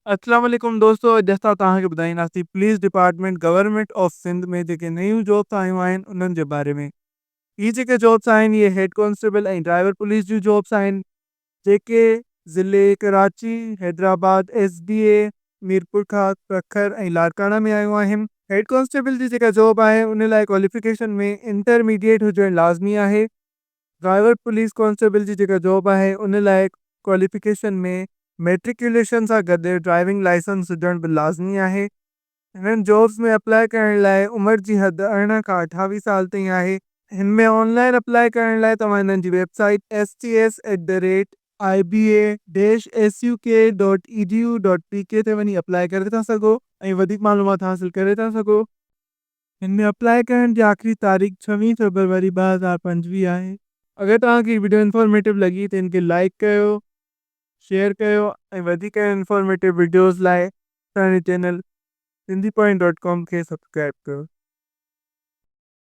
अस्सलाम वालेकुम दोस्तों, जैसा तव्हांखे ॿुधाईंदासीं police department government of Sindh में जेके नयूं जॉब्स आयूं आहिनि उन्हनि जे बारे में। ही जेके जॉब्स आहिनि इहे हेड कॉन्स्टेबल ऐं ड्राइवर पुलिस जूं जॉब्स आहिनि, जेके ज़िले कराची, हैदराबाद, एसडीए, मीरपुर खां प्रखर ऐं लाड़काना में आयूं आहिनि। हेड कॉन्स्टेबल जी जेका जॉब आहे उन लाइ क्वालिफिकेशन में इंटरमीडिएट हुजणु लाज़मी आहे। ड्राइवर पुलिस कांस्टेबल जी जेका जॉब आहे उन लाइ क्वालिफिकेशन में मैट्रिकुलेशन सां गॾु ड्राइविंग लाइसेंस हुजणु बि लाज़मी आहे। हिननि जॉब्स में अप्लाई करण लाइ उमिरि जी हद 18 खां 28 साल ताईं आहे। हिन में ऑनलाइन अप्लाई करण लाइ तव्हां हिननि जी वेबसाइट sts@iba-suk.edu.pk ते वञी अप्लाई करे था सघो ऐं वधीक मालूमात हासिल करे था सघो। हिन में अप्लाई करण जी आख़िरी तारीख़ 26 फरवरी 2025 आहे। अगर तव्हांखे वीडियो इंफॉर्मेटिव लगी तो इनके लाइक कयो, शेयर कयो ऐं वधीक इंफॉर्मेटिव वीडियोज़ लाइ असांजे चैनल सिंधी पॉइंट .com खे सब्सक्राइब कयो।